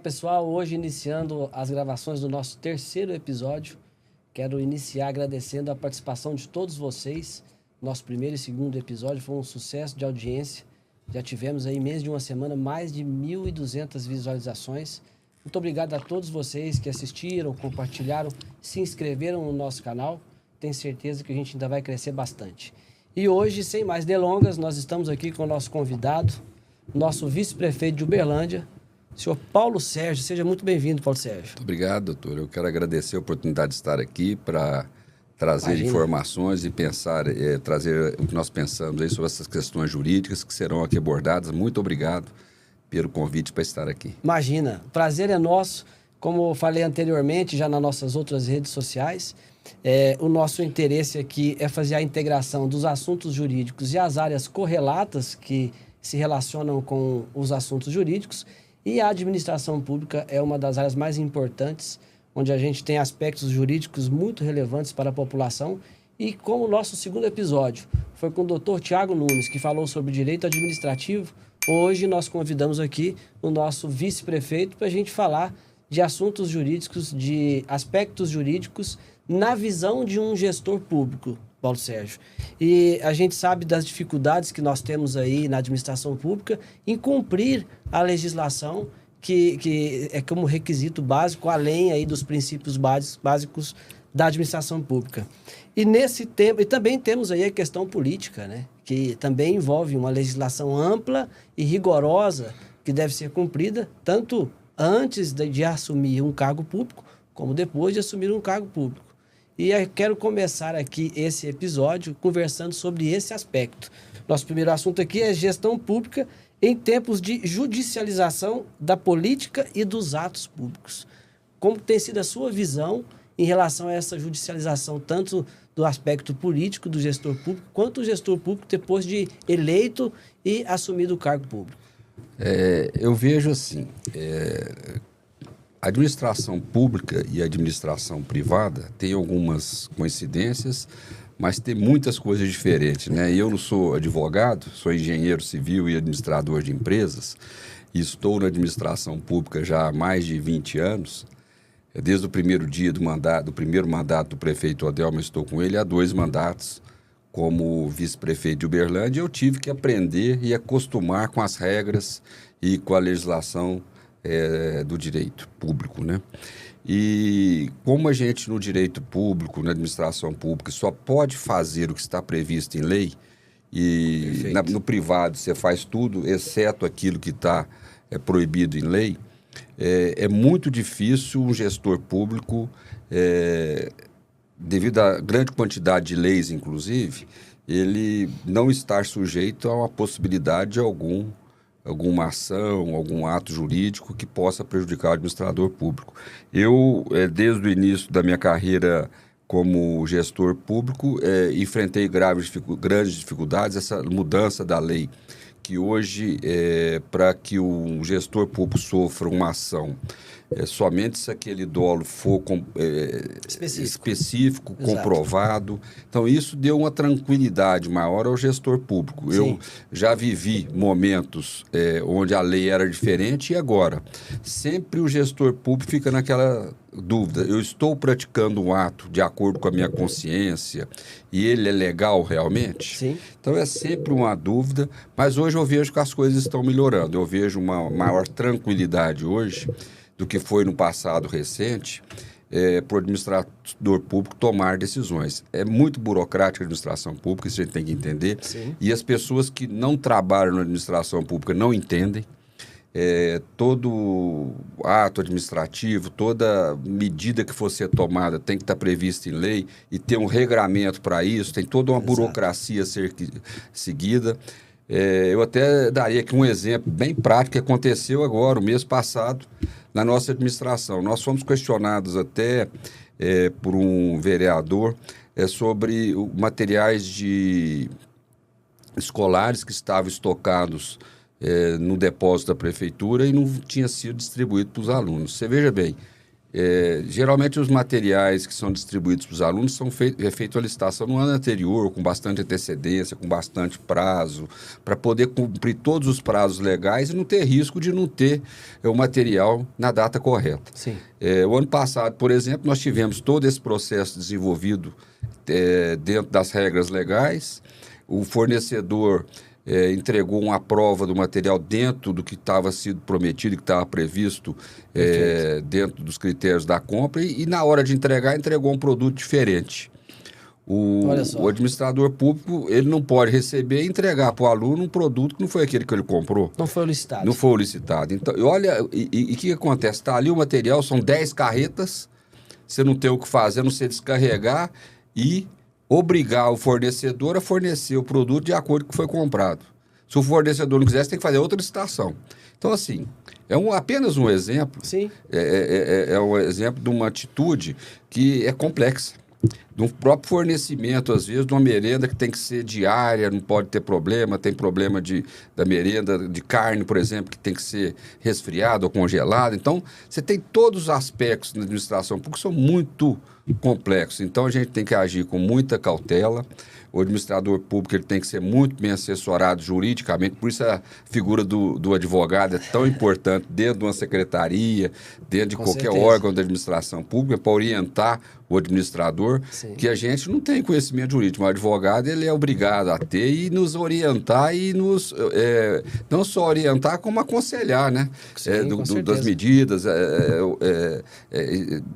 pessoal, hoje iniciando as gravações do nosso terceiro episódio. Quero iniciar agradecendo a participação de todos vocês. Nosso primeiro e segundo episódio foi um sucesso de audiência. Já tivemos aí, em menos de uma semana, mais de 1.200 visualizações. Muito obrigado a todos vocês que assistiram, compartilharam, se inscreveram no nosso canal. Tenho certeza que a gente ainda vai crescer bastante. E hoje, sem mais delongas, nós estamos aqui com o nosso convidado, nosso vice-prefeito de Uberlândia, senhor Paulo Sérgio. Seja muito bem-vindo, Paulo Sérgio. Muito obrigado, doutor. Eu quero agradecer a oportunidade de estar aqui para trazer informações e pensar, trazer o que nós pensamos aí sobre essas questões jurídicas que serão aqui abordadas. Muito obrigado pelo convite para estar aqui. Imagina, o prazer é nosso. Como eu falei anteriormente, já nas nossas outras redes sociais, o nosso interesse aqui é fazer a integração dos assuntos jurídicos e as áreas correlatas que se relacionam com os assuntos jurídicos. E a administração pública é uma das áreas mais importantes, onde a gente tem aspectos jurídicos muito relevantes para a população. E como o nosso segundo episódio foi com o doutor Tiago Nunes, que falou sobre direito administrativo, hoje nós convidamos aqui o nosso vice-prefeito para a gente falar de assuntos jurídicos, de aspectos jurídicos na visão de um gestor público, Paulo Sérgio. E a gente sabe das dificuldades que nós temos aí na administração pública em cumprir a legislação que é como requisito básico, além aí dos princípios básicos da administração pública. E nesse tempo, e também temos aí a questão política, né? Que também envolve uma legislação ampla e rigorosa que deve ser cumprida, tanto antes de assumir um cargo público, como depois de assumir um cargo público. E eu quero começar aqui esse episódio conversando sobre esse aspecto. Nosso primeiro assunto aqui é gestão pública em tempos de judicialização da política e dos atos públicos. Como tem sido a sua visão em relação a essa judicialização, tanto do aspecto político do gestor público, quanto o gestor público depois de eleito e assumido o cargo público? Eu vejo assim, a administração pública e a administração privada tem algumas coincidências, mas tem muitas coisas diferentes, né? Eu não sou advogado, sou engenheiro civil e administrador de empresas, e estou na administração pública já há mais de 20 anos. Desde o primeiro dia do primeiro mandato do prefeito Odelma, estou com ele há 2 mandatos como vice-prefeito de Uberlândia. Eu tive que aprender e acostumar com as regras e com a legislação do direito público, né? E como a gente no direito público, na administração pública, só pode fazer o que está previsto em lei, e no privado você faz tudo, exceto aquilo que está proibido em lei, é muito difícil um gestor público, devido à grande quantidade de leis, inclusive, ele não estar sujeito a uma possibilidade de alguma ação, algum ato jurídico que possa prejudicar o administrador público. Eu, desde o início da minha carreira como gestor público, enfrentei grandes dificuldades, essa mudança da lei, que hoje, para que um gestor público sofra uma ação, somente se aquele dolo for específico, comprovado. Então, isso deu uma tranquilidade maior ao gestor público. Sim. Eu já vivi momentos onde a lei era diferente, e agora, sempre o gestor público fica naquela dúvida: eu estou praticando um ato de acordo com a minha consciência e ele é legal realmente? Sim. Então é sempre uma dúvida, mas hoje eu vejo que as coisas estão melhorando. Eu vejo uma maior tranquilidade hoje do que foi no passado recente, para o administrador público tomar decisões. É muito burocrática a administração pública, isso a gente tem que entender. Sim. E as pessoas que não trabalham na administração pública não entendem. Todo ato administrativo, toda medida que for ser tomada tem que estar prevista em lei e ter um regramento para isso, tem toda uma burocracia a ser seguida. Eu até daria aqui um exemplo bem prático que aconteceu agora, o mês passado, na nossa administração. Nós fomos questionados até por um vereador sobre materiais escolares que estavam estocados no depósito da prefeitura e não tinha sido distribuído para os alunos. Você veja bem, Geralmente os materiais que são distribuídos para os alunos é feita a licitação no ano anterior, com bastante antecedência, com bastante prazo, para poder cumprir todos os prazos legais e não ter risco de não ter o material na data correta. Sim. O ano passado, por exemplo, nós tivemos todo esse processo desenvolvido dentro das regras legais. O fornecedor entregou uma prova do material dentro do que estava sido prometido, que estava previsto dentro dos critérios da compra e na hora de entregar, entregou um produto diferente. O administrador público ele não pode receber e entregar para o aluno um produto que não foi aquele que ele comprou. Não foi licitado. Não foi licitado. Então, olha, e o que acontece? Está ali o material, são 10 carretas, você não tem o que fazer, a não ser descarregar e obrigar o fornecedor a fornecer o produto de acordo com o que foi comprado. Se o fornecedor não quiser, você tem que fazer outra licitação. Então, assim, apenas um exemplo. Sim. É um exemplo de uma atitude que é complexa. De um próprio fornecimento, às vezes, de uma merenda que tem que ser diária, não pode ter problema, tem problema da merenda de carne, por exemplo, que tem que ser resfriada ou congelada. Então, você tem todos os aspectos na administração pública que são muito complexos. Então, a gente tem que agir com muita cautela. O administrador público ele tem que ser muito bem assessorado juridicamente, por isso a figura do advogado é tão importante dentro de uma secretaria, dentro de qualquer órgão da administração pública, para orientar o administrador, sim, que a gente não tem conhecimento jurídico, mas o advogado ele é obrigado a ter e nos orientar e nos não só orientar, como aconselhar, né? Sim, das medidas,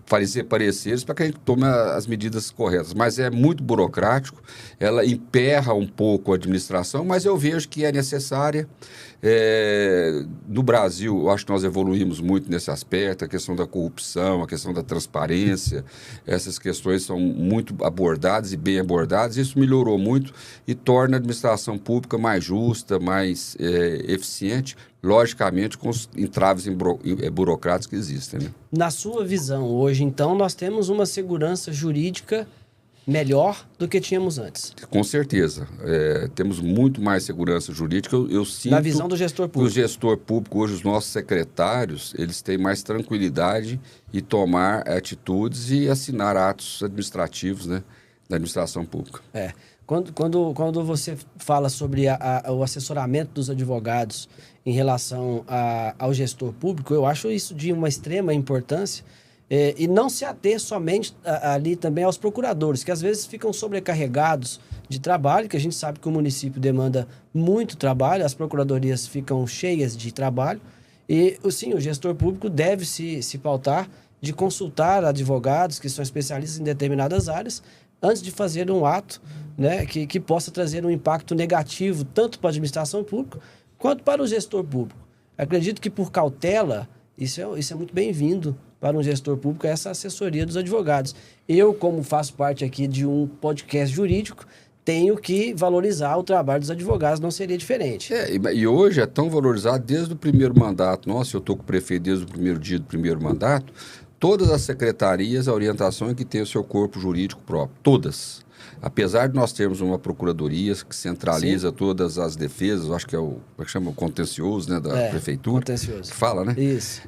fazer pareceres para que a gente tome as medidas corretas. Mas é muito burocrático, ela emperra um pouco a administração, mas eu vejo que é necessária. No Brasil, eu acho que nós evoluímos muito nesse aspecto, a questão da corrupção, a questão da transparência, essas questões são muito abordadas e bem abordadas, isso melhorou muito e torna a administração pública mais justa, mais eficiente, logicamente com os entraves burocráticos que existem. Né? Na sua visão, hoje, então, nós temos uma segurança jurídica melhor do que tínhamos antes. Com certeza. Temos muito mais segurança jurídica. Eu sinto na visão do gestor público. O gestor público, hoje, os nossos secretários, eles têm mais tranquilidade e tomar atitudes e assinar atos administrativos, né, da administração pública. Quando você fala sobre o assessoramento dos advogados em relação ao gestor público, eu acho isso de uma extrema importância. E não se ater somente ali também aos procuradores, que às vezes ficam sobrecarregados de trabalho, que a gente sabe que o município demanda muito trabalho, as procuradorias ficam cheias de trabalho, e sim, o gestor público deve se pautar de consultar advogados que são especialistas em determinadas áreas, antes de fazer um ato, né, que possa trazer um impacto negativo tanto para a administração pública quanto para o gestor público. Acredito que por cautela, isso é muito bem-vindo para um gestor público, essa assessoria dos advogados. Eu, como faço parte aqui de um podcast jurídico, tenho que valorizar o trabalho dos advogados, não seria diferente. E hoje é tão valorizado desde o primeiro mandato. Nossa, eu estou com o prefeito desde o primeiro dia do primeiro mandato. Todas as secretarias, a orientação é que tem o seu corpo jurídico próprio. Todas. Apesar de nós termos uma procuradoria que centraliza, sim, todas as defesas, eu acho que como é que chama? O contencioso, né, da prefeitura. Contencioso. Que fala, né? Isso.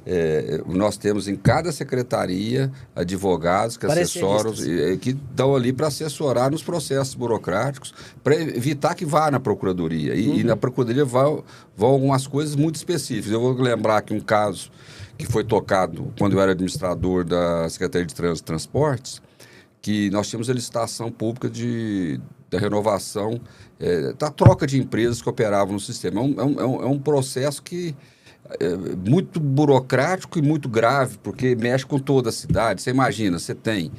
Nós temos em cada secretaria advogados que assessoram, que dão ali para assessorar nos processos burocráticos, para evitar que vá na procuradoria. E na procuradoria vão algumas coisas muito específicas. Eu vou lembrar aqui um caso que foi tocado quando eu era administrador da Secretaria de Trânsito e Transportes, que nós tínhamos a licitação pública da renovação, da troca de empresas que operavam no sistema. É um processo que é muito burocrático e muito grave, porque mexe com toda a cidade. Você imagina, você tem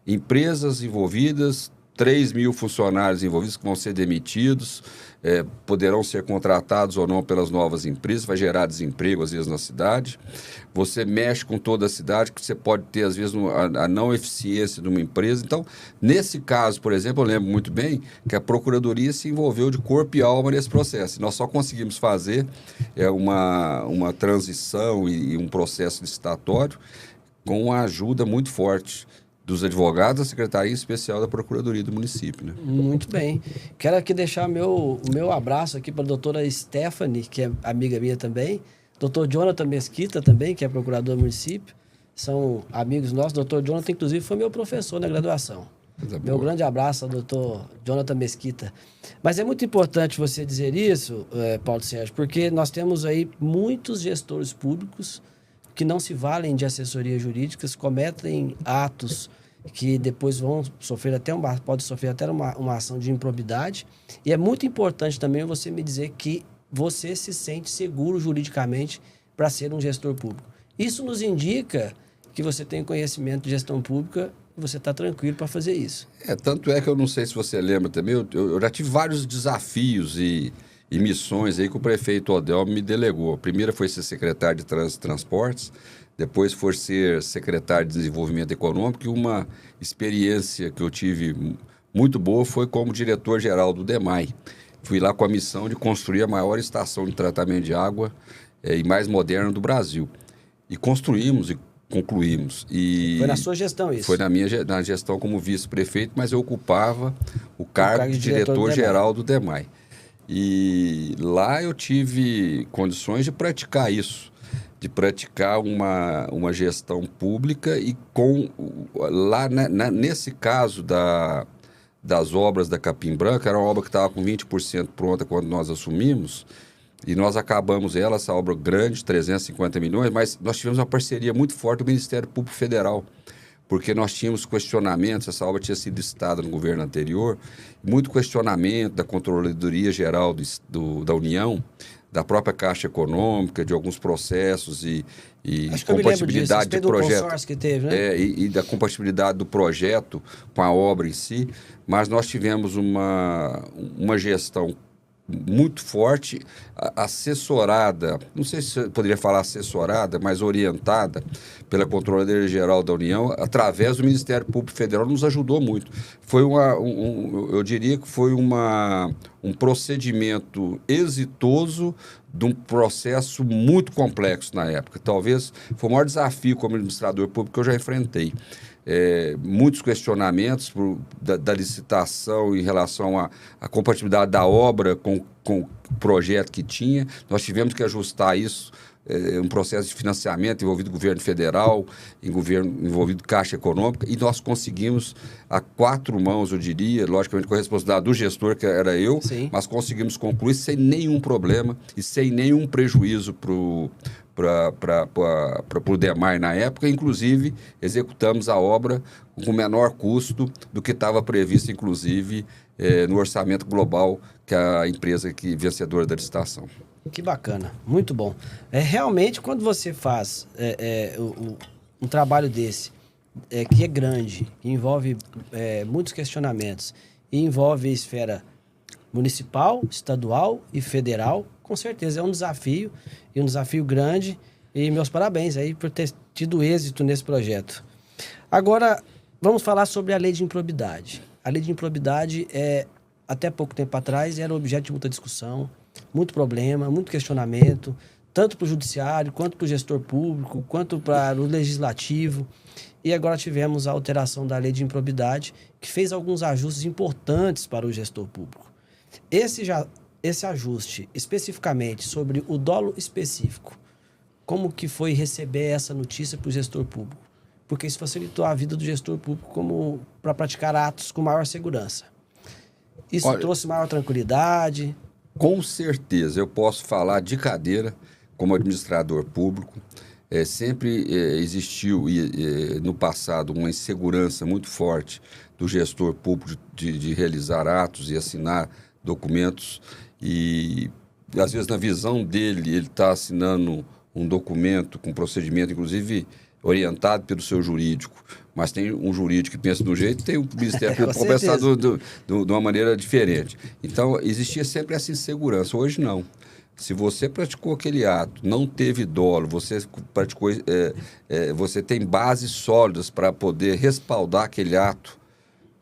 empresas envolvidas, 3.000 funcionários envolvidos que vão ser demitidos, poderão ser contratados ou não pelas novas empresas, vai gerar desemprego, às vezes, na cidade. Você mexe com toda a cidade, que você pode ter, às vezes, a não eficiência de uma empresa. Então, nesse caso, por exemplo, eu lembro muito bem que a Procuradoria se envolveu de corpo e alma nesse processo. Nós só conseguimos fazer uma transição e um processo licitatório com uma ajuda muito forte dos advogados da Secretaria Especial da Procuradoria do município. Né? Muito bem. Quero aqui deixar o meu abraço aqui para a doutora Stephanie, que é amiga minha também, doutor Jonathan Mesquita também, que é procurador do município, são amigos nossos. O doutor Jonathan, inclusive, foi meu professor na graduação. Meu grande abraço ao doutor Jonathan Mesquita. Mas é muito importante você dizer isso, Paulo Sérgio, porque nós temos aí muitos gestores públicos que não se valem de assessorias jurídicas, cometem atos que depois vão sofrer pode sofrer até uma ação de improbidade. E é muito importante também você me dizer que você se sente seguro juridicamente para ser um gestor público. Isso nos indica que você tem conhecimento de gestão pública e você está tranquilo para fazer isso. Tanto é que eu não sei se você lembra também, eu já tive vários desafios e missões aí que o prefeito Odel me delegou. A primeira foi ser secretário de Trânsito e Transportes, depois foi ser secretário de Desenvolvimento Econômico, e uma experiência que eu tive muito boa foi como diretor-geral do DEMAI. Fui lá com a missão de construir a maior estação de tratamento de água e mais moderna do Brasil. E construímos e concluímos. Foi na sua gestão isso? Foi na gestão como vice-prefeito, mas eu ocupava o cargo de diretor-geral do DEMAI. E lá eu tive condições de praticar isso, de praticar uma gestão pública e nesse caso das obras da Capim Branca, era uma obra que estava com 20% pronta quando nós assumimos, e nós acabamos essa obra grande, 350 milhões, mas nós tivemos uma parceria muito forte do Ministério Público Federal, porque nós tínhamos questionamentos, essa obra tinha sido licitada no governo anterior, muito questionamento da Controladoria Geral da União, da própria Caixa Econômica, de alguns processos e compatibilidade de projeto. Que teve, né? E da compatibilidade do projeto com a obra em si, mas nós tivemos uma gestão muito forte, assessorada, não sei se eu poderia falar assessorada, mas orientada pela Controladoria Geral da União, através do Ministério Público Federal, nos ajudou muito. Foi eu diria que foi um procedimento exitoso de um processo muito complexo na época. Talvez foi o maior desafio como administrador público que eu já enfrentei. Muitos questionamentos da licitação em relação à compatibilidade da obra com o projeto que tinha. Nós tivemos que ajustar isso, um processo de financiamento envolvido governo federal, envolvido Caixa Econômica, e nós conseguimos a 4 mãos, eu diria, logicamente com a responsabilidade do gestor, que era eu, sim, mas conseguimos concluir sem nenhum problema e sem nenhum prejuízo para o DEMAI na época. Inclusive, executamos a obra com menor custo do que estava previsto, inclusive, no orçamento global, que é a empresa vencedora da licitação. Que bacana, muito bom. Realmente, quando você faz um trabalho desse, que é grande, que envolve muitos questionamentos, e envolve a esfera municipal, estadual e federal, com certeza é um desafio, e um desafio grande, e meus parabéns aí por ter tido êxito nesse projeto. Agora, vamos falar sobre a lei de improbidade. A lei de improbidade, até pouco tempo atrás, era objeto de muita discussão, muito problema, muito questionamento, tanto para o judiciário, quanto para o gestor público, quanto para o legislativo. E agora tivemos a alteração da lei de improbidade, que fez alguns ajustes importantes para o gestor público. Esse ajuste, especificamente sobre o dolo específico, como que foi receber essa notícia para o gestor público? Porque isso facilitou a vida do gestor público para praticar atos com maior segurança. Isso trouxe maior tranquilidade. Com certeza, eu posso falar de cadeira como administrador público. Sempre existiu no passado uma insegurança muito forte do gestor público de realizar atos e assinar documentos, e às vezes na visão dele ele está assinando um documento com procedimento, inclusive orientado pelo seu jurídico, mas tem um jurídico que pensa de um jeito e tem o Ministério Público que pensa de uma maneira diferente. Então, existia sempre essa insegurança. Hoje, não. Se você praticou aquele ato, não teve dolo, você praticou, você tem bases sólidas para poder respaldar aquele ato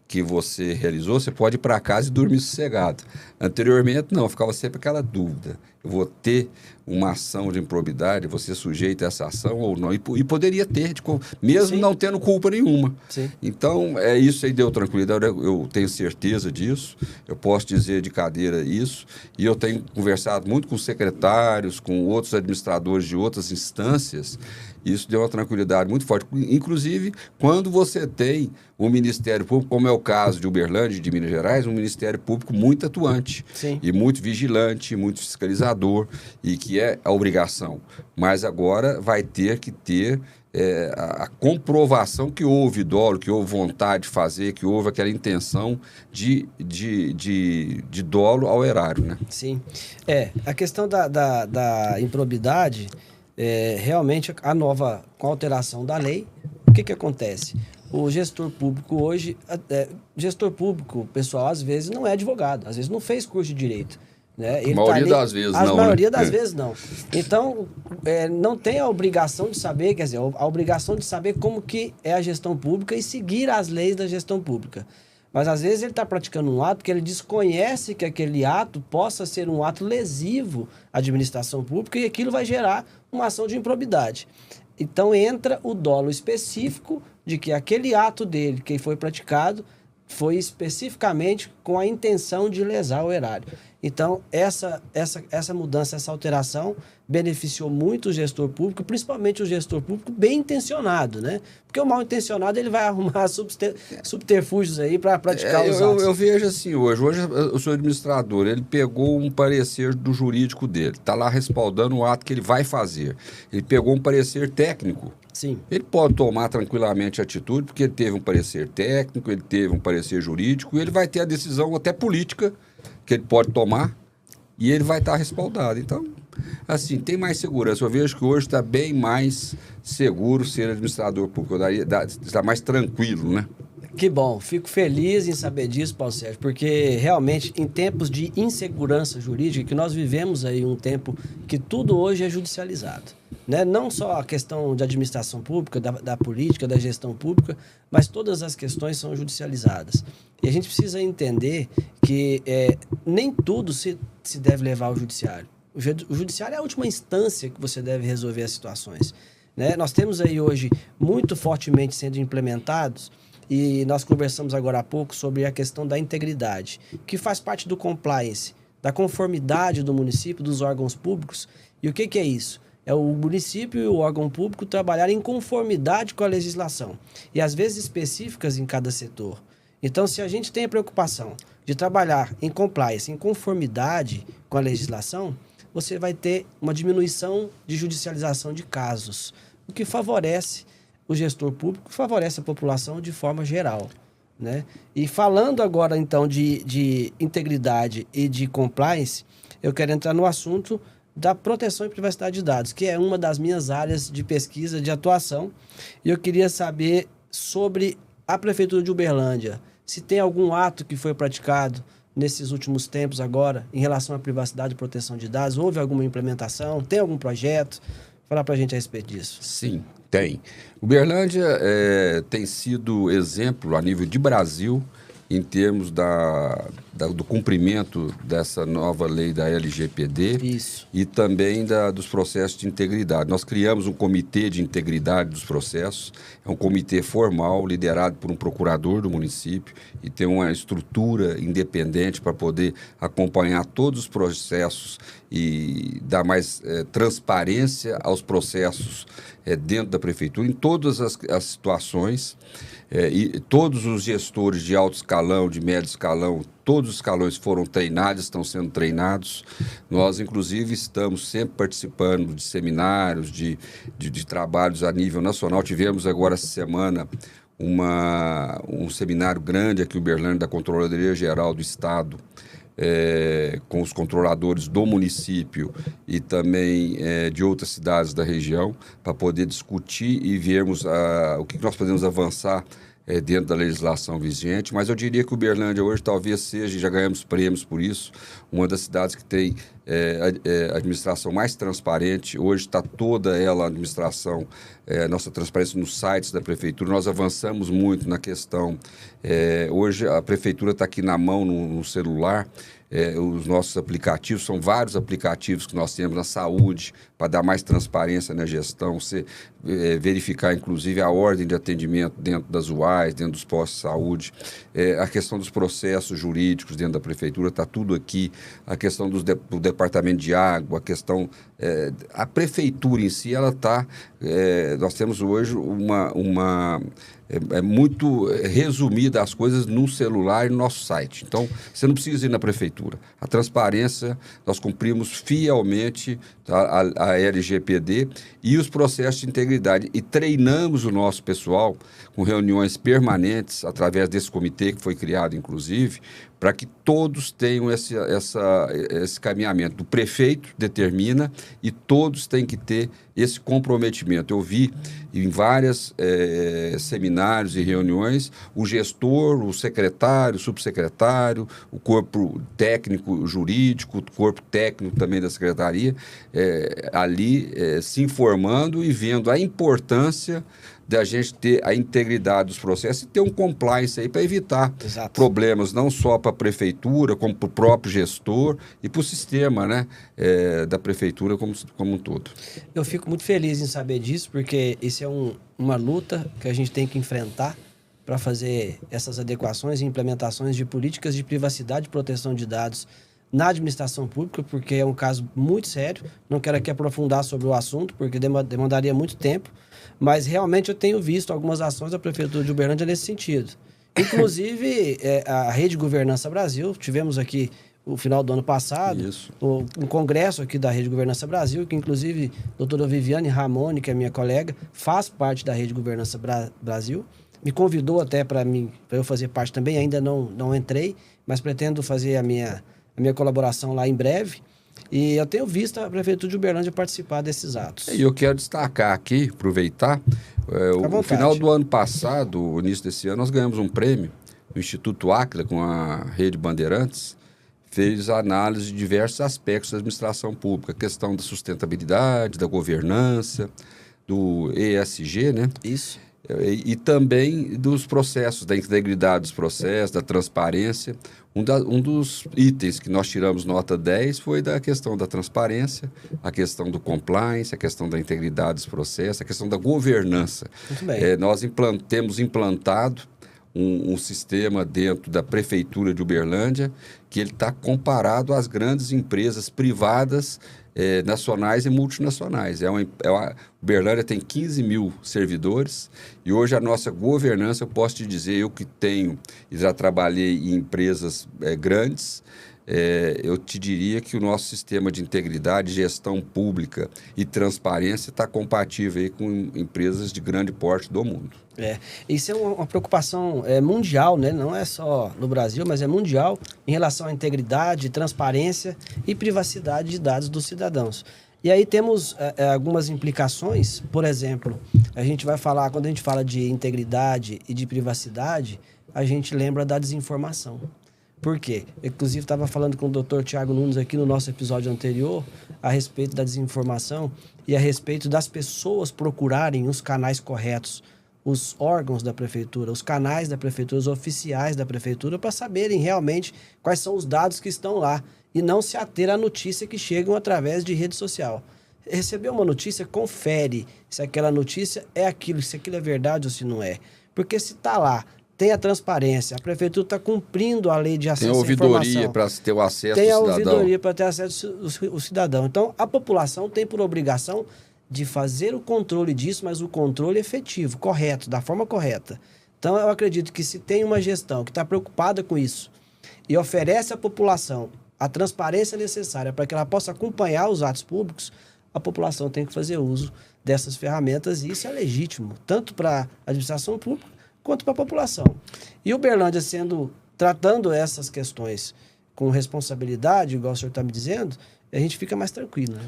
que você realizou, você pode ir para casa e dormir sossegado. Anteriormente, não, ficava sempre aquela dúvida. Eu vou ter uma ação de improbidade, vou ser sujeito a essa ação ou não? E poderia ter, mesmo Sim. não tendo culpa nenhuma. Sim. Então, isso aí deu tranquilidade, eu tenho certeza disso, eu posso dizer de cadeira isso, e eu tenho conversado muito com secretários, com outros administradores de outras instâncias, Isso deu uma tranquilidade muito forte. Inclusive, quando você tem um Ministério Público, como é o caso de Uberlândia e de Minas Gerais, um Ministério Público muito atuante. Sim. E muito vigilante, muito fiscalizador, e que é a obrigação. Mas agora vai ter que ter a comprovação que houve dolo, que houve vontade de fazer, que houve aquela intenção de dolo ao erário, né? Sim. A questão da improbidade, realmente, com a alteração da lei, o que acontece? O gestor público hoje, pessoal, às vezes não é advogado, às vezes não fez curso de direito. Né? A maioria das vezes não. A maioria das vezes não. Então, não tem a obrigação de saber, quer dizer, a obrigação de saber como que é a gestão pública e seguir as leis da gestão pública. Mas, às vezes, ele está praticando um ato que ele desconhece que aquele ato possa ser um ato lesivo à administração pública e aquilo vai gerar uma ação de improbidade. Então, entra o dolo específico de que aquele ato dele, que foi praticado, foi especificamente com a intenção de lesar o erário. Então, essa mudança, essa alteração beneficiou muito o gestor público, principalmente o gestor público bem intencionado, né? Porque o mal intencionado ele vai arrumar subterfúgios aí para praticar os atos. Eu vejo assim hoje o seu administrador, ele pegou um parecer do jurídico dele, está lá respaldando o ato que ele vai fazer. Ele pegou um parecer técnico. Sim. Ele pode tomar tranquilamente atitude, porque ele teve um parecer técnico, ele teve um parecer jurídico, e ele vai ter a decisão até política que ele pode tomar, e ele vai estar respaldado. Então, assim, tem mais segurança. Eu vejo que hoje está bem mais seguro ser administrador público, está mais tranquilo, né? Que bom, fico feliz em saber disso, Paulo Sérgio, porque realmente em tempos de insegurança jurídica, que nós vivemos aí um tempo que tudo hoje é judicializado, né? Não só a questão de administração pública, da política, da gestão pública, mas todas as questões são judicializadas. E a gente precisa entender que nem tudo se deve levar ao judiciário. O judiciário é a última instância que você deve resolver as situações, né? Nós temos aí hoje muito fortemente sendo implementados. E nós conversamos agora há pouco sobre a questão da integridade, que faz parte do compliance, da conformidade do município, dos órgãos públicos. E o que é isso? É o município e o órgão público trabalhar em conformidade com a legislação, e às vezes específicas em cada setor. Então, se a gente tem a preocupação de trabalhar em compliance, em conformidade com a legislação, você vai ter uma diminuição de judicialização de casos, o que favorece o gestor público, favorece a população de forma geral, né? E falando agora, então, de integridade e de compliance, eu quero entrar no assunto da proteção e privacidade de dados, que é uma das minhas áreas de pesquisa, de atuação. E eu queria saber sobre a Prefeitura de Uberlândia, se tem algum ato que foi praticado nesses últimos tempos agora, em relação à privacidade e proteção de dados. Houve alguma implementação? Tem algum projeto? Falar para a gente a respeito disso. Sim, tem. Uberlândia tem sido exemplo a nível de Brasil em termos do cumprimento dessa nova lei da LGPD. Isso. E também dos processos de integridade. Nós criamos um comitê de integridade dos processos, é um comitê formal, liderado por um procurador do município, e tem uma estrutura independente para poder acompanhar todos os processos e dar mais transparência aos processos dentro da prefeitura, em todas as situações. E todos os gestores de alto escalão, de médio escalão, todos os escalões foram treinados, estão sendo treinados. Nós, inclusive, estamos sempre participando de seminários, de trabalhos a nível nacional. Tivemos agora essa semana um seminário grande aqui em Uberlândia, da Controladoria Geral do Estado, com os controladores do município e também de outras cidades da região, para poder discutir e vermos o que nós podemos avançar dentro da legislação vigente. Mas eu diria que Uberlândia hoje talvez seja, já ganhamos prêmios por isso, uma das cidades que tem a administração mais transparente. Hoje está toda ela, a administração, nossa transparência nos sites da prefeitura. Nós avançamos muito na questão. Hoje a prefeitura está aqui na mão, no celular. os nossos aplicativos, são vários aplicativos que nós temos na saúde, para dar mais transparência na gestão, verificar, inclusive, a ordem de atendimento dentro das UAS, dentro dos postos de saúde, a questão dos processos jurídicos dentro da prefeitura, está tudo aqui, a questão do departamento de água, a questão... a prefeitura em si, ela está... nós temos hoje muito resumida as coisas no celular e no nosso site. Então, você não precisa ir na prefeitura. A transparência, nós cumprimos fielmente a LGPD e os processos de integridade. E treinamos o nosso pessoal com reuniões permanentes, através desse comitê que foi criado, inclusive, para que todos tenham esse caminhamento. O prefeito determina e todos têm que ter esse comprometimento. Eu vi em vários seminários e reuniões o gestor, o secretário, o subsecretário, o corpo técnico jurídico, o corpo técnico também da secretaria, ali se informando e vendo a importância da gente ter a integridade dos processos e ter um compliance aí para evitar problemas, não só para a prefeitura, como para o próprio gestor e para o sistema, né, da prefeitura como um todo. Eu fico muito feliz em saber disso, porque isso é uma luta que a gente tem que enfrentar para fazer essas adequações e implementações de políticas de privacidade e proteção de dados na administração pública, porque é um caso muito sério. Não quero aqui aprofundar sobre o assunto, porque demandaria muito tempo, mas realmente eu tenho visto algumas ações da Prefeitura de Uberlândia nesse sentido. Inclusive, a Rede Governança Brasil, tivemos aqui no final do ano passado, um congresso aqui da Rede Governança Brasil, que inclusive a doutora Viviane Ramone, que é minha colega, faz parte da Rede Governança Brasil, me convidou até para eu fazer parte também, ainda não entrei, mas pretendo fazer a minha colaboração lá em breve. E eu tenho visto a Prefeitura de Uberlândia participar desses atos. E eu quero destacar aqui, aproveitar, no final do ano passado, o início desse ano, nós ganhamos um prêmio, o Instituto Áquila, com a Rede Bandeirantes, fez análise de diversos aspectos da administração pública, a questão da sustentabilidade, da governança, do ESG, né? Isso. E também dos processos, da integridade dos processos, da transparência. Um dos itens que nós tiramos nota 10 foi da questão da transparência, a questão do compliance, a questão da integridade dos processos, a questão da governança. Muito bem. Nós temos implantado um sistema dentro da Prefeitura de Uberlândia que ele está comparado às grandes empresas privadas nacionais e multinacionais. Uberlândia tem 15 mil servidores e hoje a nossa governança, eu posso te dizer, eu que tenho e já trabalhei em empresas grandes, eu te diria que o nosso sistema de integridade, gestão pública e transparência está compatível aí com empresas de grande porte do mundo. Isso é uma preocupação mundial, né? Não é só no Brasil, mas é mundial em relação à integridade, transparência e privacidade de dados dos cidadãos. E aí temos algumas implicações. Por exemplo, quando a gente fala de integridade e de privacidade, a gente lembra da desinformação. Por quê? Inclusive, estava falando com o Dr. Tiago Nunes aqui no nosso episódio anterior a respeito da desinformação e a respeito das pessoas procurarem os canais corretos, os órgãos da prefeitura, os canais da prefeitura, os oficiais da prefeitura, para saberem realmente quais são os dados que estão lá e não se ater à notícia que chegam através de rede social. Recebeu uma notícia, confere se aquela notícia é aquilo, se aquilo é verdade ou se não é. Porque se está lá, tem a transparência, a prefeitura está cumprindo a lei de acesso à informação. Tem a ouvidoria para ter o acesso do cidadão. Tem a ouvidoria para ter acesso ao cidadão. Então, a população tem por obrigação de fazer o controle disso, mas o controle efetivo, correto, da forma correta. Então, eu acredito que se tem uma gestão que está preocupada com isso e oferece à população a transparência necessária para que ela possa acompanhar os atos públicos, a população tem que fazer uso dessas ferramentas e isso é legítimo, tanto para a administração pública quanto para a população. E Uberlândia tratando essas questões com responsabilidade, igual o senhor está me dizendo, a gente fica mais tranquilo, né?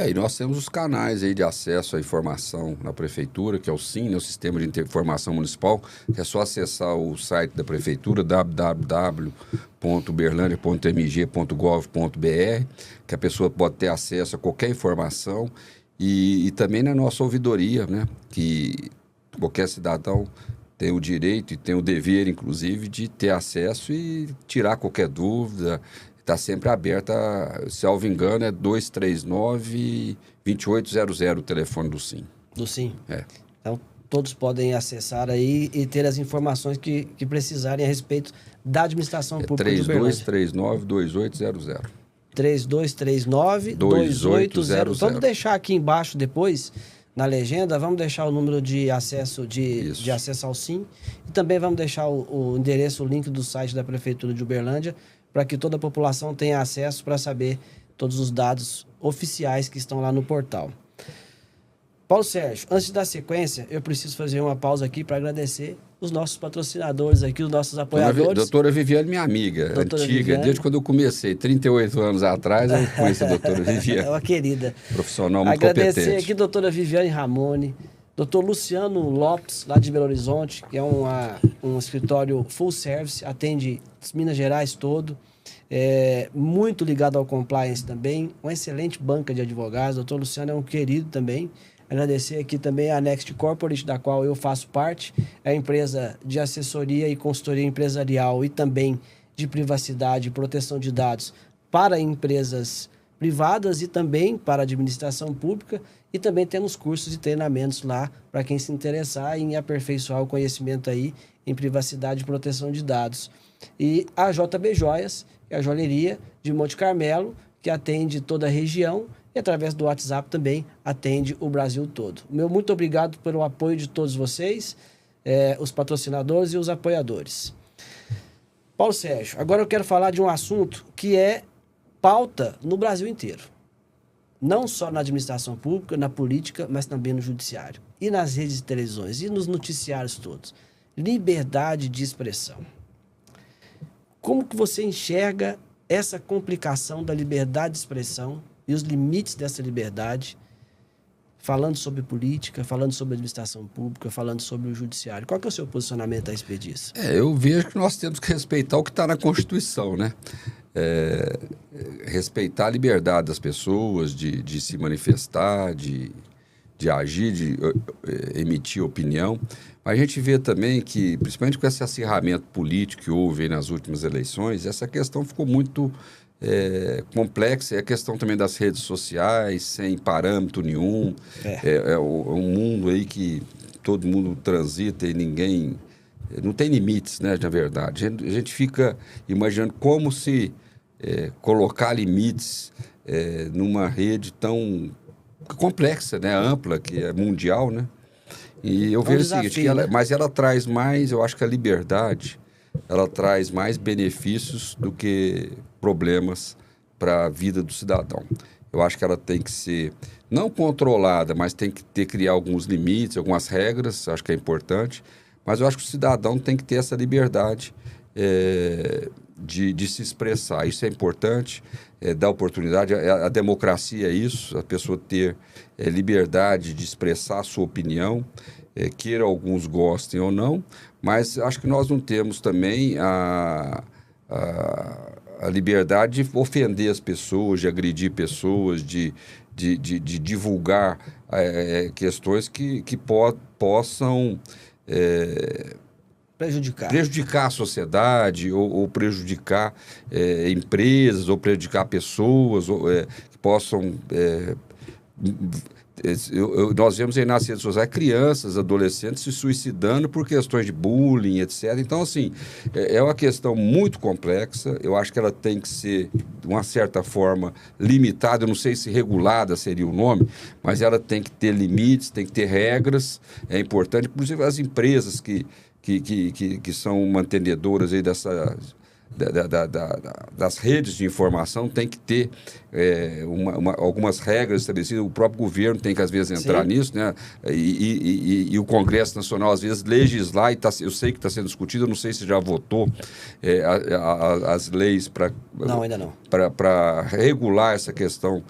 E nós temos os canais aí de acesso à informação na prefeitura, que é o SIM, né, o Sistema de Informação Municipal, que é só acessar o site da prefeitura, www.uberlandia.mg.gov.br, que a pessoa pode ter acesso a qualquer informação, e também na nossa ouvidoria, né, que qualquer cidadão tem o direito e tem o dever, inclusive, de ter acesso e tirar qualquer dúvida, está sempre aberta, salvo engano, é 239-2800 o telefone do SIM. Do SIM? É. Então, todos podem acessar aí e ter as informações que precisarem a respeito da administração pública de Uberlândia. 3239-2800. 3239-2800. Vamos deixar aqui embaixo depois, na legenda, vamos deixar o número de acesso, de acesso ao SIM. E também vamos deixar o endereço, o link do site da Prefeitura de Uberlândia, para que toda a população tenha acesso para saber todos os dados oficiais que estão lá no portal. Paulo Sérgio, antes de dar sequência, eu preciso fazer uma pausa aqui para agradecer os nossos patrocinadores aqui, os nossos apoiadores. Doutora Viviane, minha amiga, doutora antiga, Viviane. Desde quando eu comecei, 38 anos atrás, eu conheci a doutora Viviane. É uma querida. Profissional muito competente. Agradecer aqui a doutora Viviane Ramone, doutor Luciano Lopes, lá de Belo Horizonte, que é um escritório full service, atende Minas Gerais todo, muito ligado ao compliance também, uma excelente banca de advogados. Doutor Luciano é um querido também. Agradecer aqui também a Next Corporate, da qual eu faço parte, é a empresa de assessoria e consultoria empresarial e também de privacidade e proteção de dados para empresas privadas e também para a administração pública. E também temos cursos e treinamentos lá para quem se interessar em aperfeiçoar o conhecimento aí em privacidade e proteção de dados. E a JB Joias, que é a joalheria de Monte Carmelo, que atende toda a região, e através do WhatsApp também atende o Brasil todo. Meu muito obrigado pelo apoio de todos vocês, os patrocinadores e os apoiadores. Paulo Sérgio, agora eu quero falar de um assunto que é pauta no Brasil inteiro. Não só na administração pública, na política, mas também no judiciário. E nas redes de televisões, e nos noticiários todos. Liberdade de expressão. Como que você enxerga essa complicação da liberdade de expressão e os limites dessa liberdade, falando sobre política, falando sobre administração pública, falando sobre o judiciário? Qual que é o seu posicionamento a respeito disso? Eu vejo que nós temos que respeitar o que está na Constituição, né? Respeitar a liberdade das pessoas de se manifestar, de agir, de emitir opinião. Mas a gente vê também que, principalmente com esse acirramento político que houve aí nas últimas eleições, essa questão ficou muito complexa. É a questão também das redes sociais, sem parâmetro nenhum. É um mundo aí que todo mundo transita e ninguém... Não tem limites, né, na verdade. A gente fica imaginando como se colocar limites numa rede tão complexa, né, ampla, que é mundial, né? E eu vejo o seguinte, mas ela traz mais, eu acho que a liberdade, ela traz mais benefícios do que problemas para a vida do cidadão. Eu acho que ela tem que ser, não controlada, mas tem que criar alguns limites, algumas regras, acho que é importante, mas eu acho que o cidadão tem que ter essa liberdade de se expressar. Isso é importante, dar oportunidade. A democracia é isso, a pessoa ter liberdade de expressar a sua opinião, queira alguns gostem ou não, mas acho que nós não temos também a liberdade de ofender as pessoas, de agredir pessoas, de divulgar questões que possam... prejudicar a sociedade ou prejudicar empresas ou prejudicar pessoas que possam... nós vemos aí nas redes sociais crianças, adolescentes se suicidando por questões de bullying, etc. Então, assim, é uma questão muito complexa. Eu acho que ela tem que ser, de uma certa forma, limitada. Eu não sei se regulada seria o nome, mas ela tem que ter limites, tem que ter regras. É importante, inclusive as empresas que são mantenedoras aí das redes de informação tem que ter algumas regras estabelecidas. O próprio governo tem que, às vezes, entrar nisso, né? E o Congresso Nacional, às vezes, legislar, eu sei que está sendo discutido, eu não sei se já votou as leis para... Não, ainda não. Para regular essa questão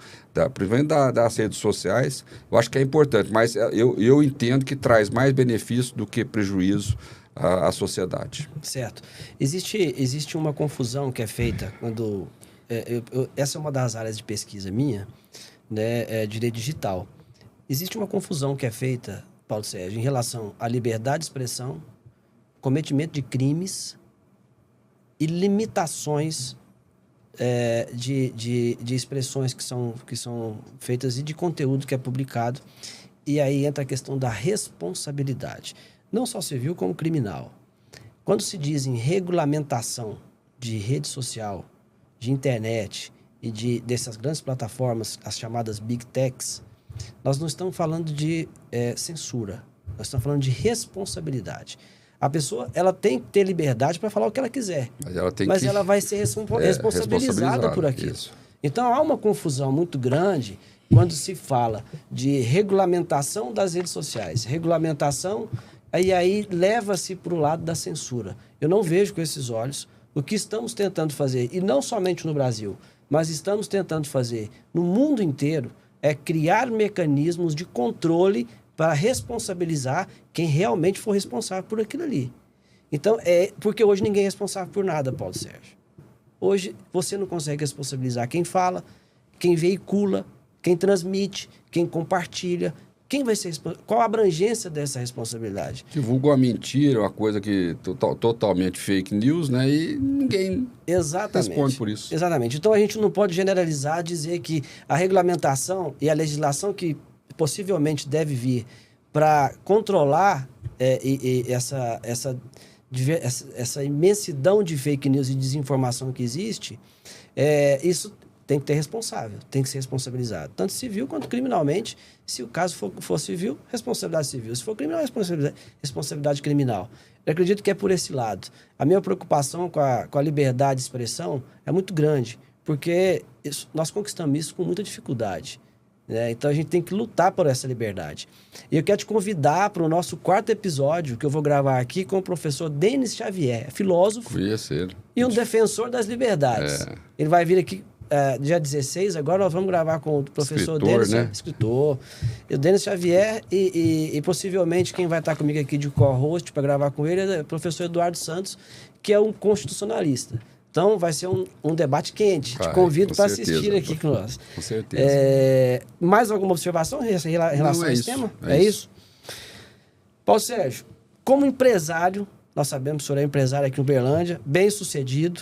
principalmente das redes sociais. Eu acho que é importante, mas eu entendo que traz mais benefício do que prejuízo à sociedade. Certo. Existe uma confusão que é feita quando... essa é uma das áreas de pesquisa minha, né, direito digital. Existe uma confusão que é feita, Paulo Sérgio, em relação à liberdade de expressão, cometimento de crimes e limitações de expressões que são feitas e de conteúdo que é publicado. E aí entra a questão da responsabilidade, não só civil como criminal. Quando se diz em regulamentação de rede social, de internet e dessas grandes plataformas, as chamadas Big Techs, nós não estamos falando de censura, nós estamos falando de responsabilidade. A pessoa ela tem que ter liberdade para falar o que ela quiser, mas ela vai ser responsabilizada por aquilo. Isso. Então há uma confusão muito grande quando se fala de regulamentação das redes sociais, regulamentação, e aí leva-se para o lado da censura. Eu não vejo com esses olhos o que estamos tentando fazer, e não somente no Brasil, mas estamos tentando fazer no mundo inteiro, é criar mecanismos de controle para responsabilizar quem realmente for responsável por aquilo ali. Então, porque hoje ninguém é responsável por nada, Paulo Sérgio. Hoje você não consegue responsabilizar quem fala, quem veicula, quem transmite, quem compartilha. Quem vai ser qual a abrangência dessa responsabilidade? Divulga uma mentira, uma coisa que totalmente fake news, né? E ninguém responde por isso. Exatamente. Então a gente não pode generalizar, dizer que a regulamentação e a legislação que possivelmente deve vir para controlar essa imensidão de fake news e desinformação que existe, isso tem que ter responsável, tem que ser responsabilizado, tanto civil quanto criminalmente. Se o caso for civil, responsabilidade civil. Se for criminal, responsabilidade criminal. Eu acredito que é por esse lado. A minha preocupação com a liberdade de expressão é muito grande, porque nós conquistamos isso com muita dificuldade, né? Então a gente tem que lutar por essa liberdade. E eu quero te convidar para o nosso 4º episódio, que eu vou gravar aqui com o professor Denis Xavier, filósofo e um defensor das liberdades. Ele vai vir aqui dia 16, agora nós vamos gravar com o professor Denis, né? Escritor, o Denis Xavier, e possivelmente quem vai estar comigo aqui de co-host para gravar com ele é o professor Eduardo Santos, que é um constitucionalista. Então vai ser um debate quente. Te convido para assistir aqui com nós. Com certeza. Mais alguma observação em relação a esse tema? É isso? Paulo Sérgio, como empresário, nós sabemos que o senhor é empresário aqui em Uberlândia, bem sucedido,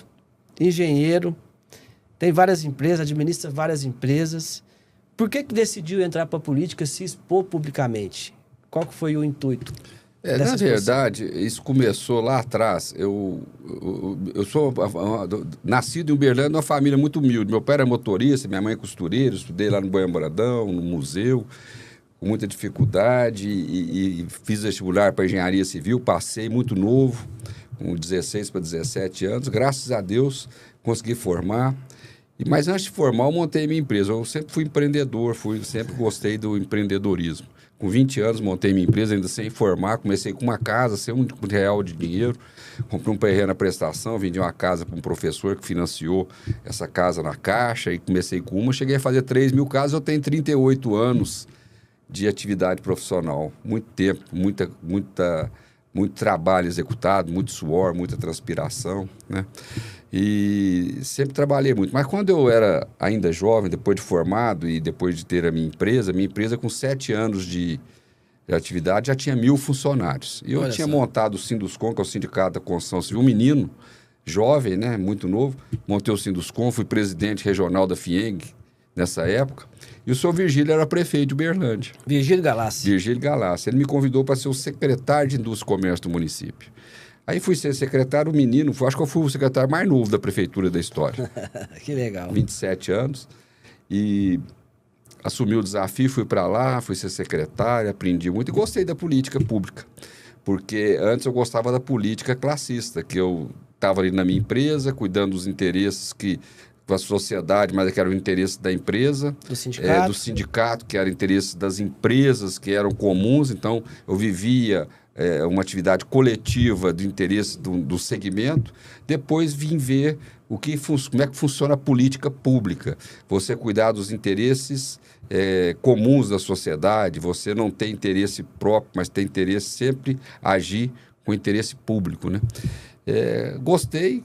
engenheiro, tem várias empresas, administra várias empresas. Por que decidiu entrar para a política, se expor publicamente? Qual que foi o intuito? Na verdade, isso começou lá atrás. Eu sou nascido em Uberlândia, numa família muito humilde. Meu pai era motorista, minha mãe é costureira, estudei lá no Banho Moradão, no museu, com muita dificuldade, e fiz vestibular para engenharia civil, passei muito novo, com 16 para 17 anos. Graças a Deus, consegui formar. Mas antes de formar, eu montei minha empresa. Eu sempre fui empreendedor, sempre gostei do empreendedorismo. Com 20 anos, montei minha empresa, ainda sem formar. Comecei com uma casa, sem R$1 de dinheiro. Comprei um terreno na prestação, vendi uma casa para um professor que financiou essa casa na Caixa. E comecei com uma, cheguei a fazer 3.000 casas. Eu tenho 38 anos de atividade profissional. Muito tempo, muito trabalho executado, muito suor, muita transpiração, né? E sempre trabalhei muito. Mas quando eu era ainda jovem, depois de formado e depois de ter a minha empresa com 7 anos de atividade, já tinha 1.000 funcionários. E eu tinha montado o Sinduscom, que é o Sindicato da Construção Civil, um menino, jovem, né, muito novo. Montei o Sinduscom, fui presidente regional da FIENG nessa época. E o senhor Virgílio era prefeito de Uberlândia. Virgílio Galassi. Ele me convidou para ser o secretário de Indústria e Comércio do município. Aí fui ser secretário, o menino, acho que eu fui o secretário mais novo da prefeitura da história. Que legal. 27 anos. E assumi o desafio, fui para lá, fui ser secretário, aprendi muito e gostei da política pública. Porque antes eu gostava da política classista, que eu estava ali na minha empresa, cuidando dos interesses da sociedade, mas que era o interesse da empresa. Do sindicato, que era o interesse das empresas, que eram comuns. Então, eu vivia uma atividade coletiva do interesse do segmento. Depois vim ver como é que funciona a política pública. Você cuidar dos interesses comuns da sociedade, você não tem interesse próprio, mas tem interesse sempre agir com interesse público, né? Gostei,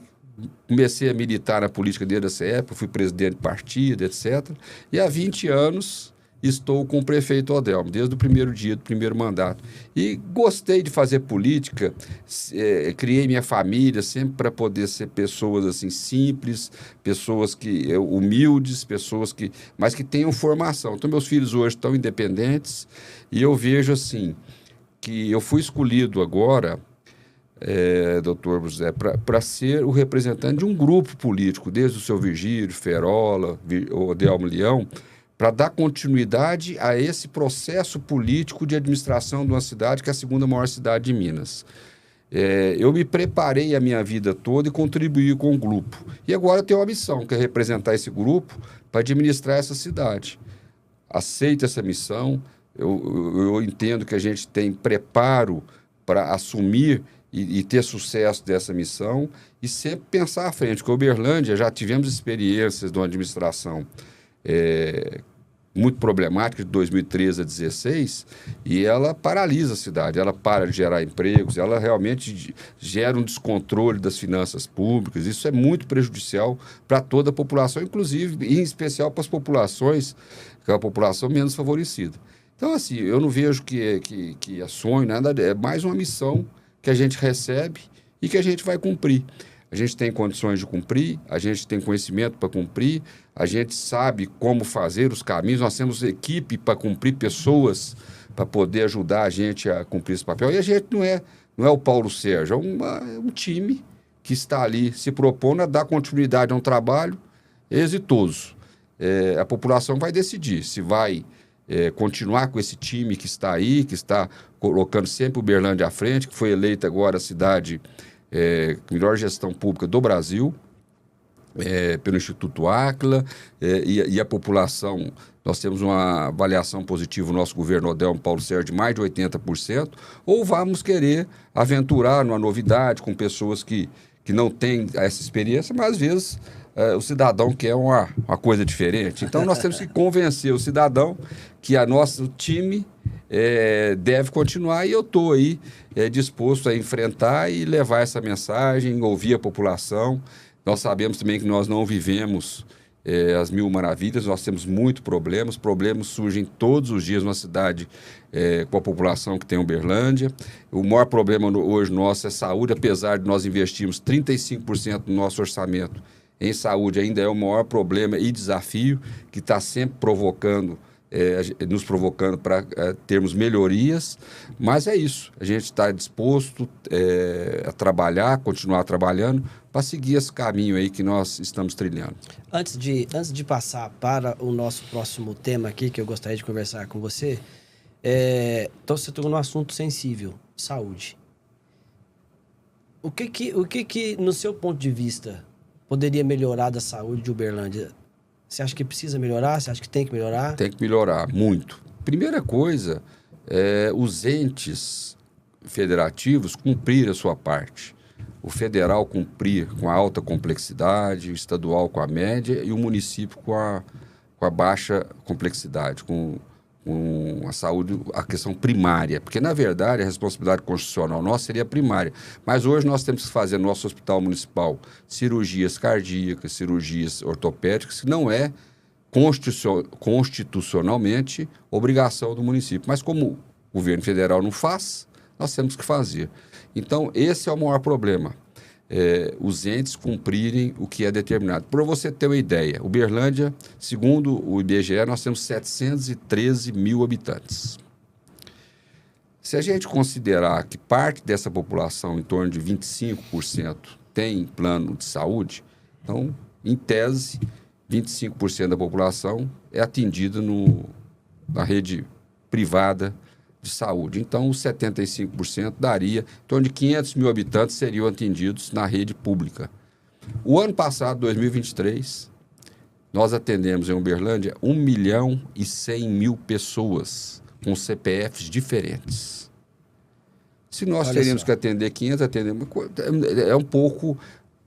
comecei a militar na política desde essa época, fui presidente de partido, etc. E há 20 anos estou com o prefeito Odelmo, desde o primeiro dia do primeiro mandato. E gostei de fazer política, criei minha família sempre para poder ser pessoas assim simples, pessoas que humildes, mas que tenham formação. Então, meus filhos hoje estão independentes e eu vejo assim que eu fui escolhido agora, doutor José, para ser o representante de um grupo político, desde o seu Virgílio, Ferola, Odelmo Leão, para dar continuidade a esse processo político de administração de uma cidade que é a segunda maior cidade de Minas. Eu me preparei a minha vida toda e contribuí com o grupo. E agora eu tenho uma missão, que é representar esse grupo para administrar essa cidade. Aceito essa missão, eu entendo que a gente tem preparo para assumir e ter sucesso dessa missão e sempre pensar à frente, porque Uberlândia já tivemos experiências de uma administração muito problemática de 2013 a 2016 e ela paralisa a cidade, ela para de gerar empregos, ela realmente gera um descontrole das finanças públicas. Isso é muito prejudicial para toda a população, inclusive, e em especial para as populações, que é a população menos favorecida. Então, assim, eu não vejo que é sonho, nada, é mais uma missão que a gente recebe e que a gente vai cumprir. A gente tem condições de cumprir, a gente tem conhecimento para cumprir, a gente sabe como fazer os caminhos, nós temos equipe para cumprir, pessoas para poder ajudar a gente a cumprir esse papel. E a gente não é o Paulo Sérgio, é um time que está ali se propondo a dar continuidade a um trabalho exitoso. A população vai decidir se vai continuar com esse time que está aí, que está colocando sempre o Uberlândia à frente, que foi eleita agora a cidade com melhor gestão pública do Brasil, pelo Instituto Áquila, e a população, nós temos uma avaliação positiva no nosso governo Odelmo Paulo Sérgio de mais de 80%, ou vamos querer aventurar numa novidade com pessoas que não têm essa experiência, mas às vezes o cidadão quer uma coisa diferente. Então nós temos que convencer o cidadão que o nosso time deve continuar e eu estou aí disposto a enfrentar e levar essa mensagem, ouvir a população. Nós sabemos também que nós não vivemos as mil maravilhas, nós temos muitos problemas surgem todos os dias na cidade com a população que tem Uberlândia. O maior problema hoje nosso é saúde, apesar de nós investirmos 35% do nosso orçamento em saúde, ainda é o maior problema e desafio que está sempre nos provocando para termos melhorias, mas é isso, a gente está disposto a trabalhar, continuar trabalhando para seguir esse caminho aí que nós estamos trilhando. Antes de passar para o nosso próximo tema aqui, que eu gostaria de conversar com você, então você tocou num assunto sensível, saúde. O que no seu ponto de vista, poderia melhorar da saúde de Uberlândia? Você acha que precisa melhorar? Você acha que tem que melhorar? Tem que melhorar, muito. Primeira coisa, os entes federativos cumprir a sua parte. O federal cumprir com a alta complexidade, o estadual com a média e o município com a baixa complexidade, com a saúde, a questão primária. Porque, na verdade, a responsabilidade constitucional nossa seria primária. Mas hoje nós temos que fazer no nosso hospital municipal cirurgias cardíacas, cirurgias ortopédicas, que não é constitucionalmente obrigação do município. Mas como o governo federal não faz, nós temos que fazer. Então, esse é o maior problema. Os entes cumprirem o que é determinado. Para você ter uma ideia, Uberlândia, segundo o IBGE, nós temos 713 mil habitantes. Se a gente considerar que parte dessa população, em torno de 25%, tem plano de saúde, então, em tese, 25% da população é atendida na rede privada de saúde. Então, os 75% daria, em torno de 500 mil habitantes seriam atendidos na rede pública. O ano passado, 2023, nós atendemos em Uberlândia 1.100.000 pessoas com CPFs diferentes. Se nós teríamos que atender 500, atendemos, é um pouco...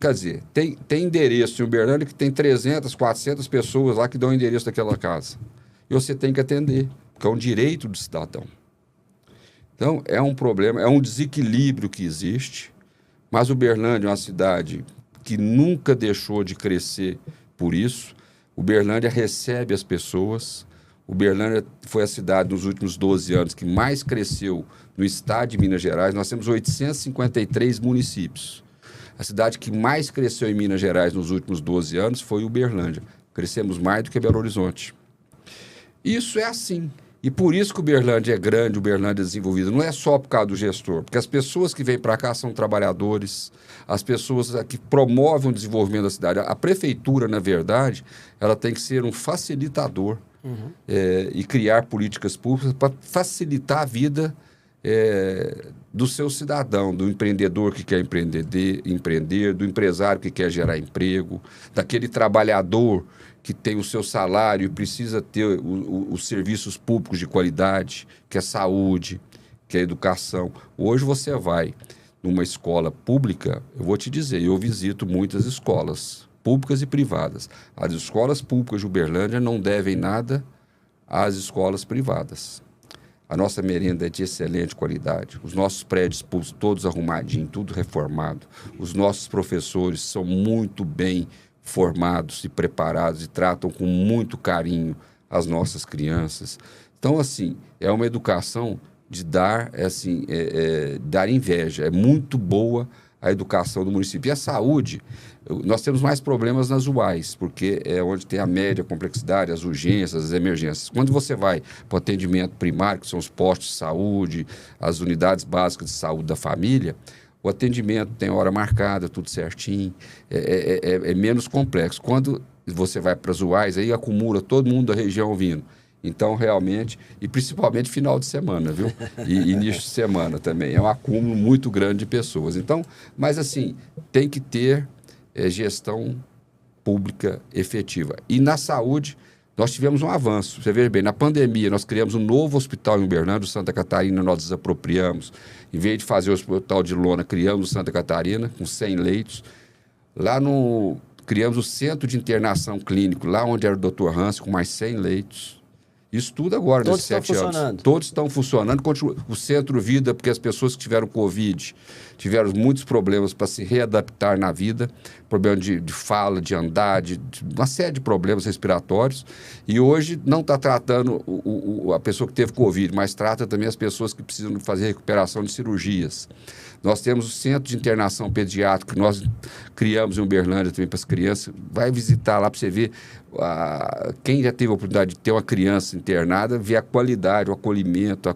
Quer dizer, tem endereço em Uberlândia que tem 300, 400 pessoas lá que dão o endereço daquela casa. E você tem que atender, porque é um direito do cidadão. Então, é um problema, é um desequilíbrio que existe, mas Uberlândia é uma cidade que nunca deixou de crescer por isso. Uberlândia recebe as pessoas, Uberlândia foi a cidade nos últimos 12 anos que mais cresceu no estado de Minas Gerais. Nós temos 853 municípios. A cidade que mais cresceu em Minas Gerais nos últimos 12 anos foi Uberlândia. Crescemos mais do que Belo Horizonte. Isso é assim. E por isso que Uberlândia é grande, Uberlândia é desenvolvida. Não é só por causa do gestor, porque as pessoas que vêm para cá são trabalhadores, as pessoas que promovem o desenvolvimento da cidade. A prefeitura, na verdade, ela tem que ser um facilitador e criar políticas públicas para facilitar a vida do seu cidadão, do empreendedor que quer empreender, do empresário que quer gerar emprego, daquele trabalhador que tem o seu salário e precisa ter os serviços públicos de qualidade, que é saúde, que é educação. Hoje você vai numa escola pública, eu vou te dizer, eu visito muitas escolas públicas e privadas. As escolas públicas de Uberlândia não devem nada às escolas privadas. A nossa merenda é de excelente qualidade, os nossos prédios públicos todos arrumadinhos, tudo reformado. Os nossos professores são muito bem formados e preparados e tratam com muito carinho as nossas crianças. Então, assim, é uma educação de dar, dar inveja. É muito boa a educação do município. E a saúde, nós temos mais problemas nas UAIs, porque é onde tem a média complexidade, as urgências, as emergências. Quando você vai para o atendimento primário, que são os postos de saúde, as unidades básicas de saúde da família, o atendimento tem hora marcada, tudo certinho, é menos complexo. Quando você vai para as UAIs, aí acumula todo mundo da região vindo. Então, realmente, e principalmente final de semana, viu? E início de semana também. É um acúmulo muito grande de pessoas. Então, mas assim, tem que ter gestão pública efetiva. E na saúde, nós tivemos um avanço. Você veja bem, na pandemia, nós criamos um novo hospital em Uberlândia, Santa Catarina, nós desapropriamos. Em vez de fazer o hospital de lona, criamos o Santa Catarina, com 100 leitos. Criamos o Centro de Internação Clínico, lá onde era o Dr. Hans, com mais 100 leitos. Isso tudo agora, nesses 7 anos. Todos estão funcionando. O Centro Vida, porque as pessoas que tiveram Covid tiveram muitos problemas para se readaptar na vida, problema de fala, de andar, de uma série de problemas respiratórios. E hoje não está tratando a pessoa que teve Covid, mas trata também as pessoas que precisam fazer recuperação de cirurgias. Nós temos o Centro de Internação Pediátrica, que nós criamos em Uberlândia também para as crianças. Vai visitar lá para você ver, quem já teve a oportunidade de ter uma criança internada, ver a qualidade, o acolhimento,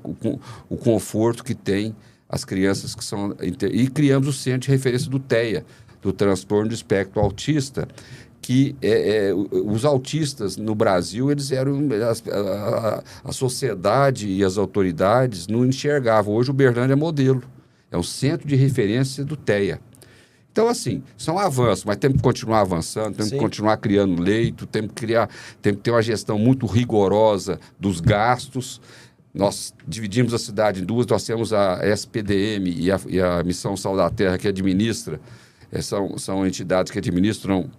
o conforto que tem as crianças que são... E criamos o Centro de Referência do TEA, do Transtorno de Espectro Autista, que os autistas no Brasil, eles eram... A sociedade e as autoridades não enxergavam. Hoje o Uberlândia é modelo. É um centro de referência do TEA. Então, assim, são avanços, mas temos que continuar avançando, temos que continuar criando leito, temos que ter uma gestão muito rigorosa dos gastos. Nós dividimos a cidade em duas, nós temos a SPDM e a Missão Sal da Terra, que administra, são entidades que administram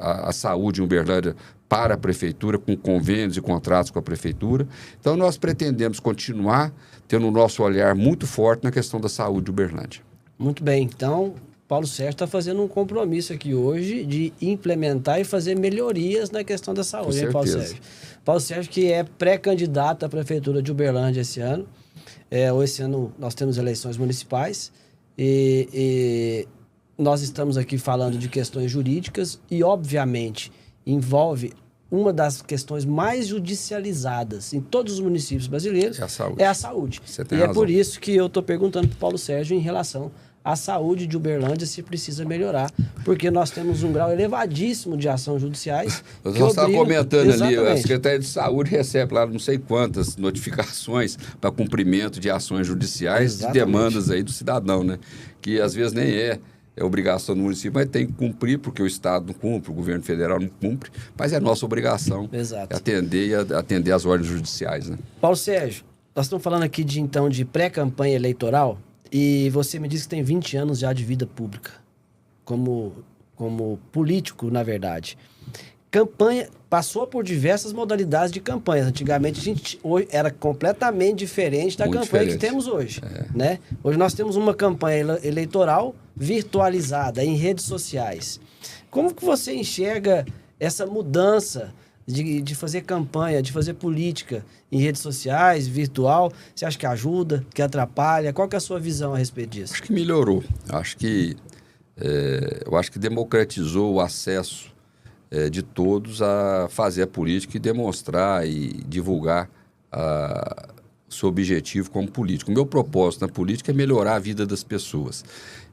a saúde em Uberlândia para a prefeitura, com convênios e contratos com a prefeitura. Então, nós pretendemos continuar tendo o nosso olhar muito forte na questão da saúde de Uberlândia. Muito bem. Então, Paulo Sérgio está fazendo um compromisso aqui hoje de implementar e fazer melhorias na questão da saúde, hein, Paulo Sérgio? Paulo Sérgio, que é pré-candidato à prefeitura de Uberlândia esse ano. Esse ano nós temos eleições municipais e nós estamos aqui falando de questões jurídicas e, obviamente, envolve uma das questões mais judicializadas em todos os municípios brasileiros é a saúde. Você tem razão. É por isso que eu estou perguntando para o Paulo Sérgio em relação à saúde de Uberlândia, se precisa melhorar, porque nós temos um grau elevadíssimo de ações judiciais. Nós estávamos comentando ali, a Secretaria de Saúde recebe lá não sei quantas notificações para cumprimento de ações judiciais e demandas aí do cidadão, né? Que às vezes nem é obrigação do município, mas tem que cumprir, porque o Estado não cumpre, o governo federal não cumpre, mas é nossa obrigação atender às ordens judiciais. Né? Paulo Sérgio, nós estamos falando aqui de pré-campanha eleitoral e você me disse que tem 20 anos já de vida pública, como político, na verdade. Campanha passou por diversas modalidades de campanhas. Antigamente hoje era completamente diferente da campanha que temos hoje. Né? Hoje nós temos uma campanha eleitoral virtualizada em redes sociais. Como que você enxerga essa mudança de fazer campanha, de fazer política em redes sociais, virtual? Você acha que ajuda, que atrapalha? Qual que é a sua visão a respeito disso? Acho que melhorou. Eu acho que democratizou o acesso de todos a fazer a política e demonstrar e divulgar o seu objetivo como político. O meu propósito na política é melhorar a vida das pessoas.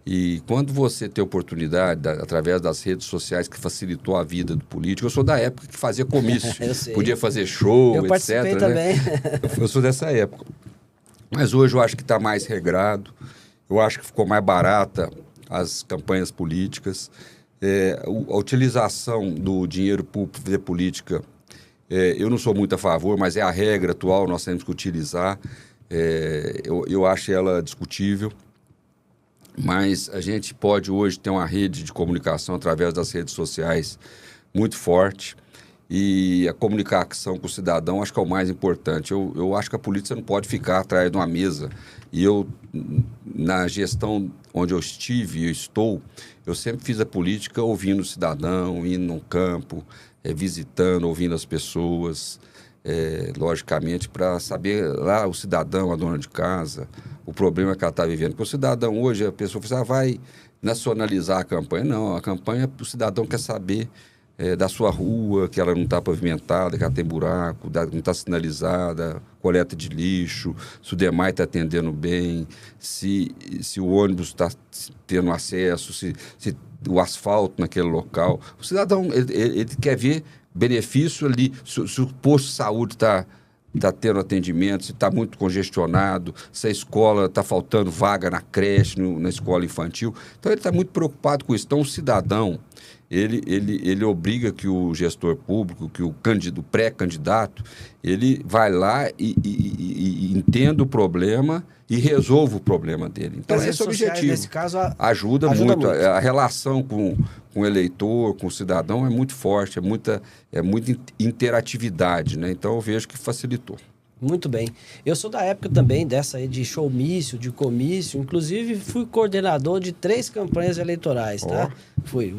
E quando você tem oportunidade, através das redes sociais, que facilitou a vida do político, eu sou da época que fazia comício, podia fazer show, eu participei também. Eu sou dessa época. Mas hoje eu acho que está mais regrado, eu acho que ficou mais barata as campanhas políticas, a utilização do dinheiro público para fazer política, eu não sou muito a favor, mas é a regra atual, nós temos que utilizar. Eu acho ela discutível. Mas a gente pode hoje ter uma rede de comunicação através das redes sociais muito forte e a comunicação com o cidadão acho que é o mais importante. Eu acho que a política não pode ficar atrás de uma mesa. E eu, na gestão onde eu estive e estou, eu sempre fiz a política ouvindo o cidadão, indo no campo, visitando, ouvindo as pessoas, logicamente, para saber lá o cidadão, a dona de casa, o problema que ela está vivendo. Porque o cidadão hoje, a pessoa fala, vai nacionalizar a campanha. Não, a campanha, o cidadão quer saber da sua rua, que ela não está pavimentada, que ela tem buraco, não está sinalizada, coleta de lixo, se o DEMAI está atendendo bem, se o ônibus está tendo acesso, se o asfalto naquele local. O cidadão, ele quer ver benefício ali, se o posto de saúde está tendo atendimento, se está muito congestionado, se a escola está faltando vaga na creche, na escola infantil. Então, ele está muito preocupado com isso. Então, o cidadão, ele obriga que o gestor público, que o pré-candidato, ele vai lá e entenda o problema e resolva o problema dele. Então, esse é o objetivo. Nesse caso, ajuda muito. A relação com o eleitor, com o cidadão é muito forte, é muita interatividade, né? Então, eu vejo que facilitou. Muito bem. Eu sou da época também dessa aí de showmício, de comício. Inclusive, fui coordenador de 3 campanhas eleitorais, tá? Fui.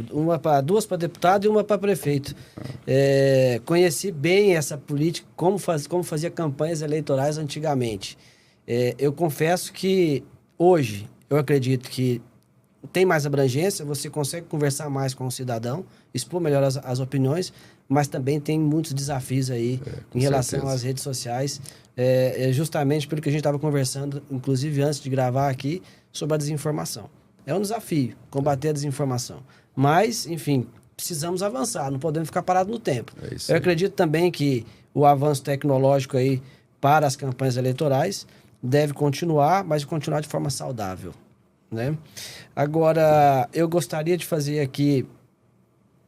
Duas para deputado e uma para prefeito. Conheci bem essa política, como fazia campanhas eleitorais antigamente. Eu confesso que hoje, eu acredito que tem mais abrangência, você consegue conversar mais com o cidadão, expor melhor as opiniões, mas também tem muitos desafios aí em relação às redes sociais, justamente pelo que a gente estava conversando, inclusive antes de gravar aqui, sobre a desinformação. É um desafio combater a desinformação. Mas, enfim, precisamos avançar, não podemos ficar parados no tempo. Eu acredito também que o avanço tecnológico aí para as campanhas eleitorais deve continuar, mas continuar de forma saudável, né? Agora, eu gostaria de fazer aqui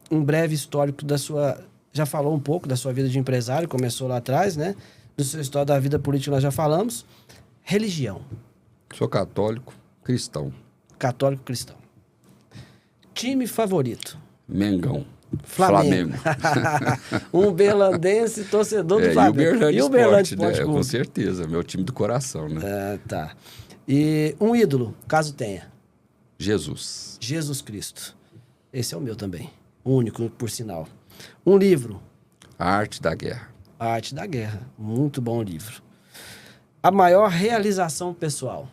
um breve histórico da sua... Já falou um pouco da sua vida de empresário, começou lá atrás, né? Do seu história da vida política nós já falamos. Religião. Sou católico, cristão. Católico cristão. Time favorito. Mengão. Flamengo. Um berlandense torcedor do Flamengo. E o Uberlândia Esporte, né? Com certeza, meu time do coração, né? Tá. E um ídolo, caso tenha. Jesus. Jesus Cristo. Esse é o meu também. Único, por sinal. Um livro. A Arte da Guerra. A Arte da Guerra. Muito bom livro. A maior realização pessoal.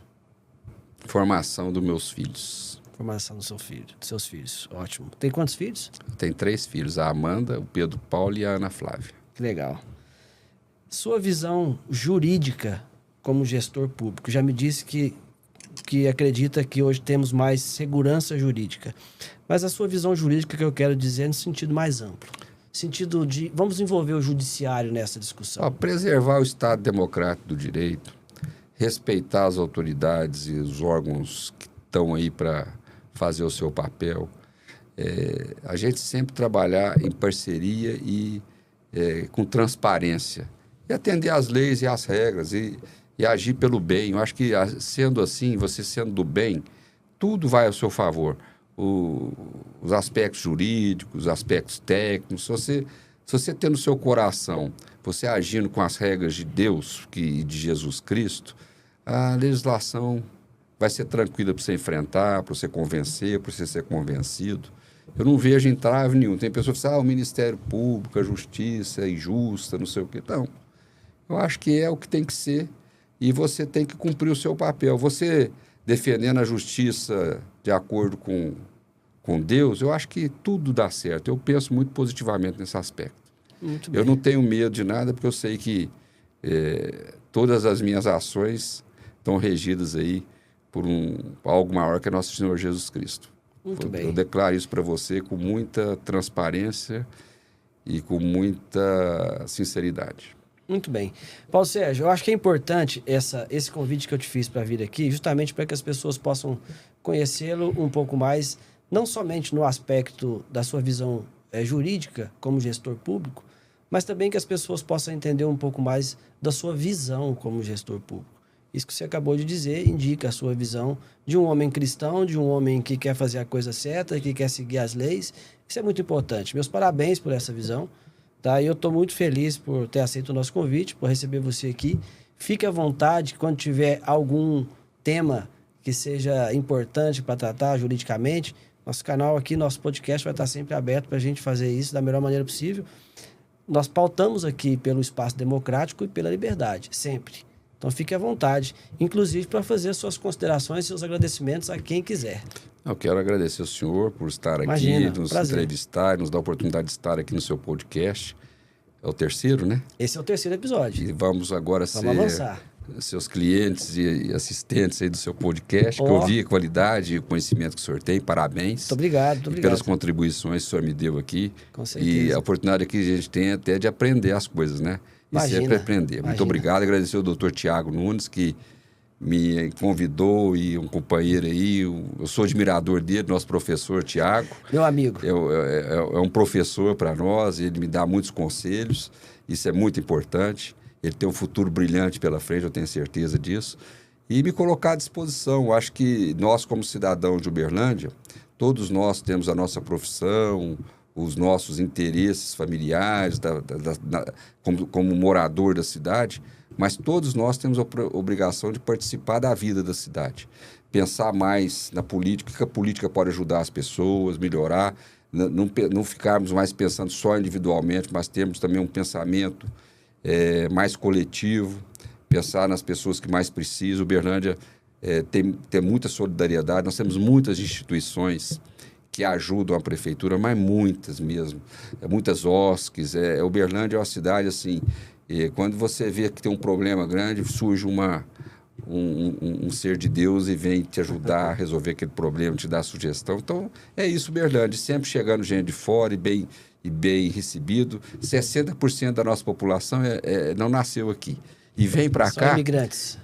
Formação dos meus filhos. Formação dos seus filhos. Ótimo. Tem quantos filhos? Tem 3 filhos. A Amanda, o Pedro Paulo e a Ana Flávia. Que legal. Sua visão jurídica como gestor público. Já me disse que acredita que hoje temos mais segurança jurídica. Mas a sua visão jurídica que eu quero dizer é no sentido mais amplo. Sentido de... Vamos envolver o judiciário nessa discussão. Preservar o Estado democrático do direito, respeitar as autoridades e os órgãos que estão aí para fazer o seu papel. A gente sempre trabalhar em parceria e com transparência. E atender às leis e às regras e agir pelo bem. Eu acho que, sendo assim, você sendo do bem, tudo vai ao seu favor. Os aspectos jurídicos, os aspectos técnicos, se você ter no seu coração, você agindo com as regras de Deus e de Jesus Cristo, a legislação vai ser tranquila para você enfrentar, para você convencer, para você ser convencido. Eu não vejo entrave nenhum. Tem pessoas que falam, o Ministério Público, a Justiça é injusta, não sei o quê. Não. Eu acho que é o que tem que ser e você tem que cumprir o seu papel. Você defendendo a justiça de acordo com Deus, eu acho que tudo dá certo. Eu penso muito positivamente nesse aspecto. Muito bem. Eu não tenho medo de nada, porque eu sei que todas as minhas ações estão regidas aí por algo maior que é nosso Senhor Jesus Cristo. Muito bem. Eu declaro isso para você com muita transparência e com muita sinceridade. Muito bem. Paulo Sérgio, eu acho que é importante esse convite que eu te fiz para vir aqui, justamente para que as pessoas possam conhecê-lo um pouco mais, não somente no aspecto da sua visão jurídica como gestor público, mas também que as pessoas possam entender um pouco mais da sua visão como gestor público. Isso que você acabou de dizer indica a sua visão de um homem cristão, de um homem que quer fazer a coisa certa, que quer seguir as leis. Isso é muito importante. Meus parabéns por essa visão. Tá? Eu estou muito feliz por ter aceito o nosso convite, por receber você aqui. Fique à vontade, quando tiver algum tema que seja importante para tratar juridicamente, nosso canal aqui, nosso podcast vai estar sempre aberto para a gente fazer isso da melhor maneira possível. Nós pautamos aqui pelo espaço democrático e pela liberdade, sempre. Então fique à vontade, inclusive para fazer suas considerações e seus agradecimentos a quem quiser. Eu quero agradecer ao senhor por estar Imagina, aqui, nos prazer. entrevistar, nos dar a oportunidade de estar aqui no seu podcast. É o terceiro, né? Esse é o terceiro episódio. E vamos agora avançar. Seus clientes e assistentes aí do seu podcast, que eu vi a qualidade e o conhecimento que o senhor tem. Parabéns. Muito obrigado, muito obrigado. Pelas contribuições que o senhor me deu aqui. Com certeza. E a oportunidade que a gente tem até de aprender as coisas, né? E sempre aprender. Muito obrigado. Agradecer ao doutor Tiago Nunes, que me convidou, e um companheiro aí. Eu sou admirador dele, nosso professor Tiago. Meu amigo. É um professor para nós, ele me dá muitos conselhos. Isso é muito importante. Ele tem um futuro brilhante pela frente, eu tenho certeza disso. E me colocar à disposição. Eu acho que nós, como cidadãos de Uberlândia, todos nós temos a nossa profissão, os nossos interesses familiares, como morador da cidade, mas todos nós temos a obrigação de participar da vida da cidade. Pensar mais na política, o que a política pode ajudar as pessoas, melhorar, não ficarmos mais pensando só individualmente, mas termos também um pensamento mais coletivo, pensar nas pessoas que mais precisam. Uberlândia tem muita solidariedade, nós temos muitas instituições que ajudam a prefeitura, mas muitas mesmo, muitas OSCs. Uberlândia é uma cidade assim, quando você vê que tem um problema grande, surge um ser de Deus e vem te ajudar a resolver aquele problema, te dar sugestão. Então, é isso, Uberlândia, sempre chegando gente de fora e bem recebido. 60% da nossa população não nasceu aqui. E vem para cá... São imigrantes.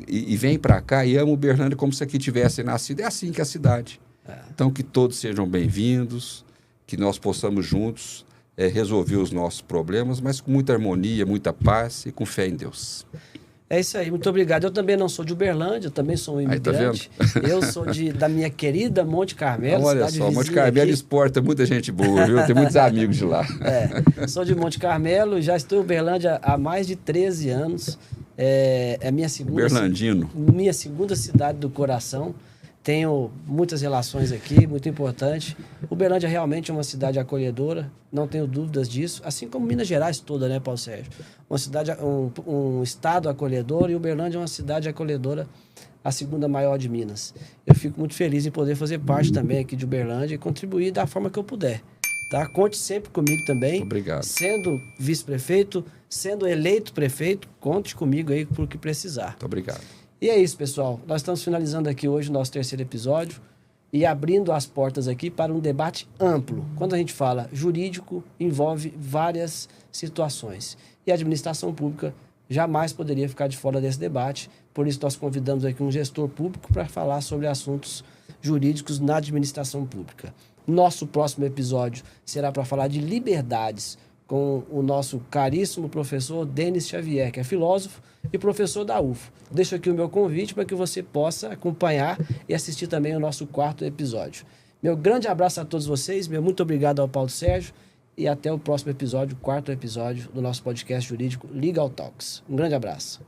E vem para cá e ama Uberlândia como se aqui tivesse nascido. É assim que é a cidade. Então, que todos sejam bem-vindos, que nós possamos juntos resolver os nossos problemas, mas com muita harmonia, muita paz e com fé em Deus. É isso aí, muito obrigado. Eu também não sou de Uberlândia, eu também sou um imigrante. Aí, tá vendo? Eu sou da minha querida Monte Carmelo. Olha só, Monte Carmelo exporta muita gente boa, viu? Tem muitos amigos de lá. Sou de Monte Carmelo, já estou em Uberlândia há mais de 13 anos. É minha segunda cidade do coração. Tenho muitas relações aqui, muito importante. Uberlândia realmente é uma cidade acolhedora, não tenho dúvidas disso, assim como Minas Gerais toda, né, Paulo Sérgio? Uma cidade, um estado acolhedor, e Uberlândia é uma cidade acolhedora, a segunda maior de Minas. Eu fico muito feliz em poder fazer parte também aqui de Uberlândia e contribuir da forma que eu puder. Tá? Conte sempre comigo também. Obrigado. Sendo vice-prefeito, sendo eleito prefeito, conte comigo aí por que precisar. Muito obrigado. E é isso, pessoal. Nós estamos finalizando aqui hoje o nosso terceiro episódio e abrindo as portas aqui para um debate amplo. Quando a gente fala jurídico, envolve várias situações. E a administração pública jamais poderia ficar de fora desse debate. Por isso, nós convidamos aqui um gestor público para falar sobre assuntos jurídicos na administração pública. Nosso próximo episódio será para falar de liberdades, com o nosso caríssimo professor Denis Xavier, que é filósofo e professor da UFO. Deixo aqui o meu convite para que você possa acompanhar e assistir também o nosso quarto episódio. Meu grande abraço a todos vocês, meu muito obrigado ao Paulo Sérgio e até o próximo episódio, quarto episódio do nosso podcast jurídico Legal Talks. Um grande abraço.